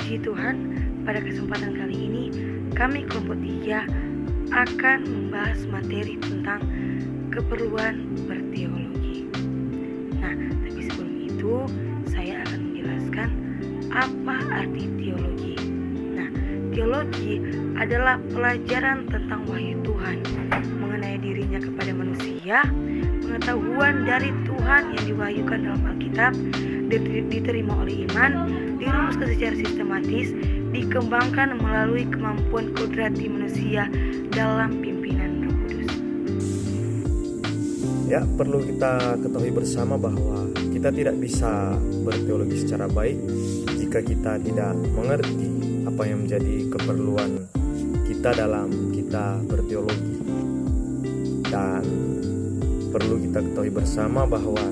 Puji Tuhan, pada kesempatan kali ini kami kelompok 3 akan membahas materi tentang keperluan berteologi. Nah, tapi sebelum itu saya akan menjelaskan apa arti teologi. Nah, teologi adalah pelajaran tentang wahyu Tuhan mengenai dirinya kepada manusia, pengetahuan dari Tuhan yang diwahyukan dalam Alkitab, diterima oleh iman, dirumuskan secara sistematis, dikembangkan melalui kemampuan kodrati manusia dalam pimpinan Roh Kudus. Ya, perlu kita ketahui bersama bahwa kita tidak bisa berteologi secara baik jika kita tidak mengerti apa yang menjadi keperluan kita dalam kita berteologi. Dan perlu kita ketahui bersama bahwa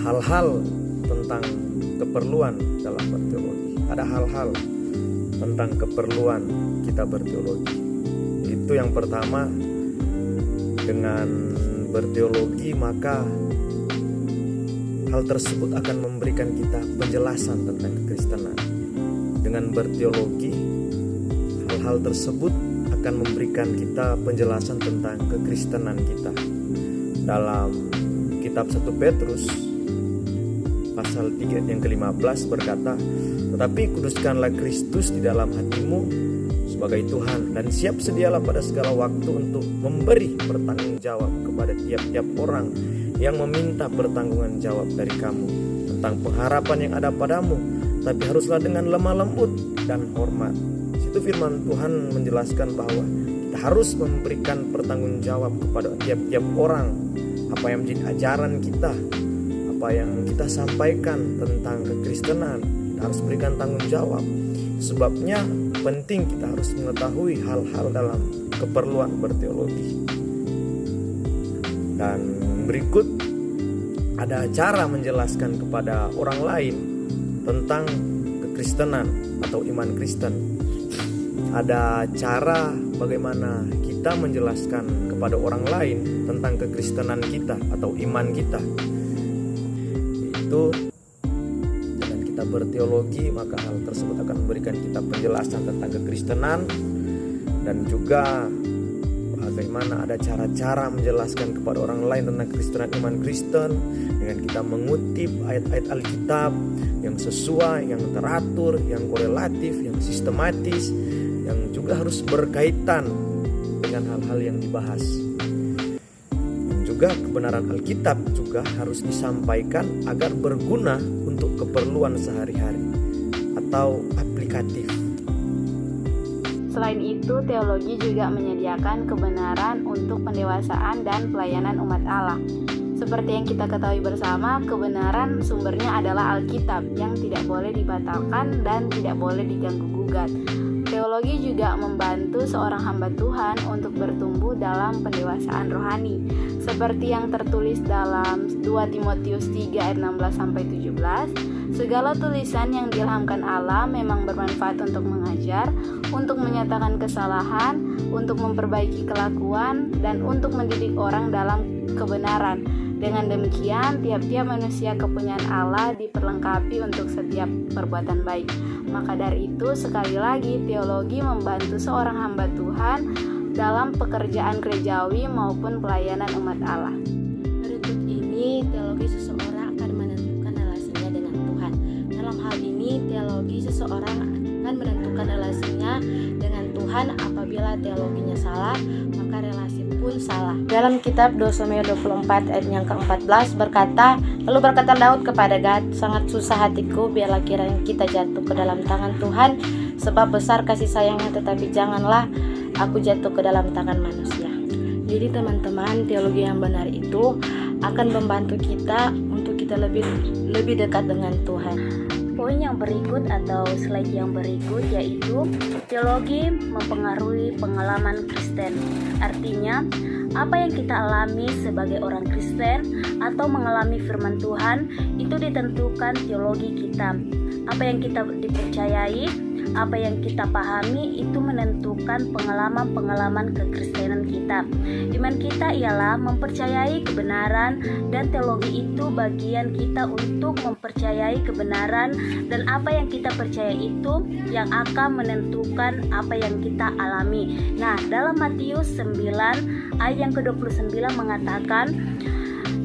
hal-hal tentang keperluan dalam berteologi, ada hal-hal tentang keperluan kita berteologi. Itu yang pertama, dengan berteologi maka hal tersebut akan memberikan kita penjelasan tentang kekristenan. Dengan berteologi, hal-hal tersebut akan memberikan kita penjelasan tentang kekristenan kita. Dalam kitab 1 Petrus pasal 3 yang ke-15 berkata, "Tetapi kuduskanlah Kristus di dalam hatimu sebagai Tuhan, dan siap sedialah pada segala waktu untuk memberi pertanggungjawab kepada tiap-tiap orang yang meminta pertanggungan jawab dari kamu tentang pengharapan yang ada padamu, tapi haruslah dengan lemah lembut dan hormat." Situ firman Tuhan menjelaskan bahwa kita harus memberikan pertanggungjawab kepada tiap-tiap orang apa yang menjadi ajaran kita, apa yang kita sampaikan tentang kekristenan. Kita harus berikan tanggung jawab. Sebabnya penting kita harus mengetahui hal-hal dalam keperluan berteologi. Dan berikut ada cara menjelaskan kepada orang lain tentang kekristenan atau iman Kristen. Ada cara bagaimana kita menjelaskan kepada orang lain tentang kekristenan kita atau iman kita. Itu dengan kita berteologi maka hal tersebut akan memberikan kita penjelasan tentang kekristenan, dan juga bagaimana ada cara-cara menjelaskan kepada orang lain tentang kekristenan iman Kristen dengan kita mengutip ayat-ayat Alkitab yang sesuai, yang teratur, yang korelatif, yang sistematis, yang juga harus berkaitan dengan hal-hal yang dibahas. Juga kebenaran Alkitab juga harus disampaikan agar berguna untuk keperluan sehari-hari atau aplikatif. Selain itu, teologi juga menyediakan kebenaran untuk pendewasaan dan pelayanan umat Allah. Seperti yang kita ketahui bersama, kebenaran sumbernya adalah Alkitab yang tidak boleh dibatalkan dan tidak boleh diganggu-gugat. Teologi juga membantu seorang hamba Tuhan untuk bertumbuh dalam pendewasaan rohani, seperti yang tertulis dalam 2 Timotius 3 ayat 16-17. Segala tulisan yang diilhamkan Allah memang bermanfaat untuk mengajar, untuk menyatakan kesalahan, untuk memperbaiki kelakuan, dan untuk mendidik orang dalam kebenaran. Dengan demikian, tiap-tiap manusia kepunyaan Allah diperlengkapi untuk setiap perbuatan baik. Maka dari itu, sekali lagi, teologi membantu seorang hamba Tuhan dalam pekerjaan gerejawi maupun pelayanan umat Allah. Berikut ini, teologi seseorang akan menentukan relasinya dengan Tuhan. Dalam hal ini, teologi seseorang akan menentukan relasinya dengan Tuhan. Apabila teologinya salah, maka relasi pun salah. Dalam kitab 2 Samuel 24 ayat yang ke-14 berkata, "Lalu berkata Daud kepada Gad, sangat susah hatiku, biarlah kiranya kita jatuh ke dalam tangan Tuhan, sebab besar kasih sayangnya, tetapi janganlah aku jatuh ke dalam tangan manusia." Jadi teman-teman, teologi yang benar itu akan membantu kita untuk kita lebih dekat dengan Tuhan. Poin yang berikut atau slide yang berikut yaitu teologi mempengaruhi pengalaman Kristen. Artinya, apa yang kita alami sebagai orang Kristen atau mengalami firman Tuhan itu ditentukan teologi kita. Apa yang kita dipercayai apa yang kita pahami itu menentukan pengalaman-pengalaman kekristenan kita. Iman kita ialah mempercayai kebenaran, dan teologi itu bagian kita untuk mempercayai kebenaran, dan apa yang kita percaya itu yang akan menentukan apa yang kita alami. Nah, dalam Matius 9 ayat yang ke-29 mengatakan,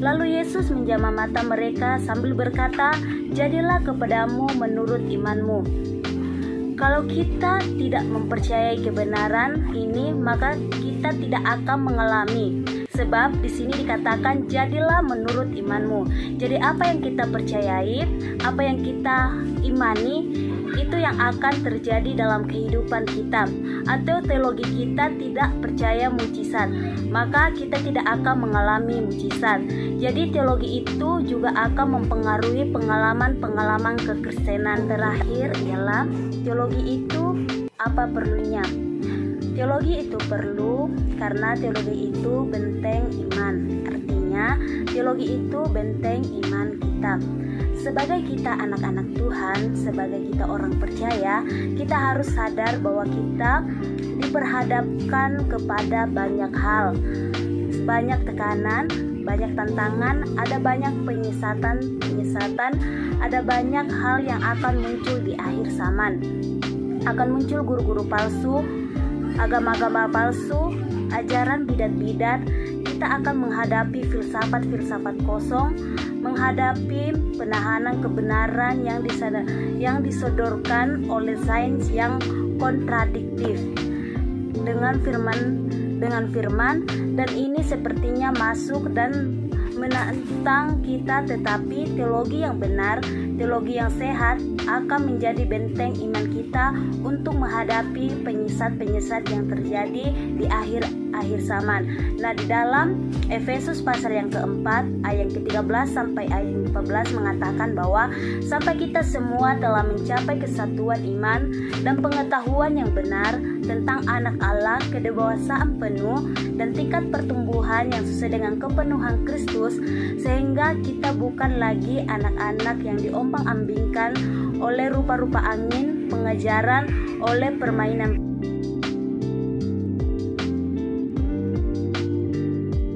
lalu Yesus menjamah mata mereka sambil berkata, jadilah kepadamu menurut imanmu. Kalau kita tidak mempercayai kebenaran ini, maka kita tidak akan mengalami. Sebab di sini dikatakan jadilah menurut imanmu. Jadi apa yang kita percayai, apa yang kita imani, itu yang akan terjadi dalam kehidupan kita. Atau teologi kita tidak percaya mujizat, maka kita tidak akan mengalami mujizat. Jadi teologi itu juga akan mempengaruhi pengalaman-pengalaman kekristenan. Terakhir ialah teologi itu apa perlunya? Teologi itu perlu karena teologi itu benteng iman. Artinya teologi itu benteng iman kita. Sebagai kita anak-anak Tuhan, sebagai kita orang percaya, kita harus sadar bahwa kita diperhadapkan kepada banyak hal, banyak tekanan, banyak tantangan, ada banyak penyesatan, ada banyak hal yang akan muncul di akhir zaman. Akan muncul guru-guru palsu, agama-agama palsu, ajaran bidat-bidat. Kita akan menghadapi filsafat-filsafat kosong, menghadapi penahanan kebenaran yang disodorkan oleh sains yang kontradiktif dengan firman, dan ini sepertinya masuk dan menantang kita. Tetapi teologi yang benar, teologi yang sehat akan menjadi benteng iman kita untuk menghadapi penyesat-penyesat yang terjadi di akhir zaman. Nah, di dalam Efesus pasal yang keempat ayat ke-13 sampai ayat 14 mengatakan bahwa sampai kita semua telah mencapai kesatuan iman dan pengetahuan yang benar tentang anak Allah, kedewasaan penuh dan tingkat pertumbuhan yang sesuai dengan kepenuhan Kristus, sehingga kita bukan lagi anak-anak yang diombang-ambingkan oleh rupa-rupa angin, pengajaran, oleh permainan